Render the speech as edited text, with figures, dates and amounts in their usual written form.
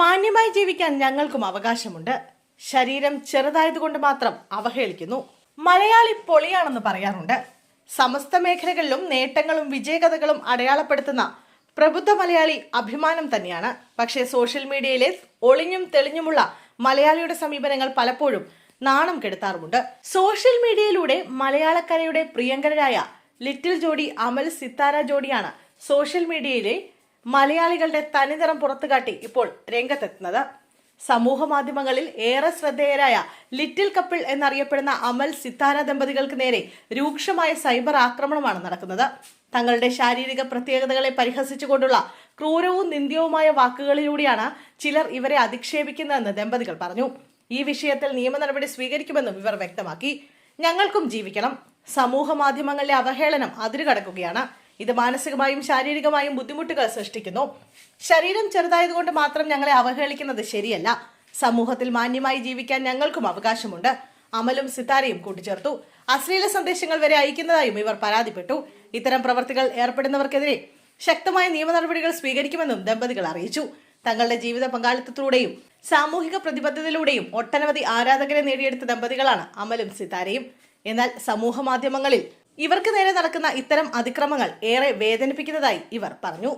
മാന്യമായി ജീവിക്കാൻ ഞങ്ങൾക്കും അവകാശമുണ്ട്. ശരീരം ചെറുതായതുകൊണ്ട് മാത്രം അവഹേളിക്കുന്നു. മലയാളി പൊളിയാണെന്ന് പറയാറുണ്ട്. സമസ്ത മേഖലകളിലും നേട്ടങ്ങളും വിജയകഥകളും അടയാളപ്പെടുത്തുന്ന പ്രബുദ്ധ മലയാളി അഭിമാനം തന്നെയാണ്. പക്ഷേ സോഷ്യൽ മീഡിയയിലെ ഒളിഞ്ഞും തെളിഞ്ഞുമുള്ള മലയാളിയുടെ സമീപനങ്ങൾ പലപ്പോഴും നാണം കെടുത്താറുമുണ്ട്. സോഷ്യൽ മീഡിയയിലൂടെ മലയാളക്കരയുടെ പ്രിയങ്കരായ ലിറ്റിൽ ജോഡി അമൽ സിത്താര ജോഡിയാണ് സോഷ്യൽ മീഡിയയിലെ മലയാളികളുടെ തനിനിറം പുറത്തുകാട്ടി ഇപ്പോൾ രംഗത്തെത്തുന്നത്. സമൂഹ മാധ്യമങ്ങളിൽ ഏറെ ശ്രദ്ധേയരായ ലിറ്റിൽ കപ്പിൾ എന്നറിയപ്പെടുന്ന അമൽ സിത്താര ദമ്പതികൾക്ക് നേരെ രൂക്ഷമായ സൈബർ ആക്രമണമാണ് നടക്കുന്നത്. തങ്ങളുടെ ശാരീരിക പ്രത്യേകതകളെ പരിഹസിച്ചുകൊണ്ടുള്ള ക്രൂരവും നിന്ദ്യവുമായ വാക്കുകളിലൂടെയാണ് ചിലർ ഇവരെ അധിക്ഷേപിക്കുന്നതെന്ന് ദമ്പതികൾ പറഞ്ഞു. ഈ വിഷയത്തിൽ നിയമ നടപടി സ്വീകരിക്കുമെന്നും ഇവർ വ്യക്തമാക്കി. ഞങ്ങൾക്കും ജീവിക്കണം. സമൂഹ മാധ്യമങ്ങളിലെ അവഹേളനം അതിരുകടക്കുകയാണ്. ഇത് മാനസികമായും ശാരീരികമായും ബുദ്ധിമുട്ടുകൾ സൃഷ്ടിക്കുന്നു. ശരീരം ചെറുതായതുകൊണ്ട് മാത്രം ഞങ്ങളെ അവഹേളിക്കുന്നത് ശരിയല്ല. സമൂഹത്തിൽ മാന്യമായി ജീവിക്കാൻ ഞങ്ങൾക്കും അവകാശമുണ്ട്. അമലും സിത്താരയും കൂട്ടിച്ചേർത്തു. അശ്ലീല സന്ദേശങ്ങൾ വരെ അയക്കുന്നതായും ഇവർ പരാതിപ്പെട്ടു. ഇത്തരം പ്രവർത്തികൾ ഏർപ്പെടുന്നവർക്കെതിരെ ശക്തമായ നിയമ നടപടികൾ സ്വീകരിക്കുമെന്നും ദമ്പതികൾ അറിയിച്ചു. തങ്ങളുടെ ജീവിത പങ്കാളിത്തത്തിലൂടെയും സാമൂഹിക പ്രതിബദ്ധതയിലൂടെയും ഒട്ടനവധി ആരാധകരെ നേടിയെടുത്ത ദമ്പതികളാണ് അമലും സിത്താരയും. എന്നാൽ സമൂഹ മാധ്യമങ്ങളിൽ ഇവർക്ക് നേരെ നടക്കുന്ന ഇത്തരം അതിക്രമങ്ങൾ ഏറെ വേദനിപ്പിക്കുന്നതായി ഇവർ പറഞ്ഞു.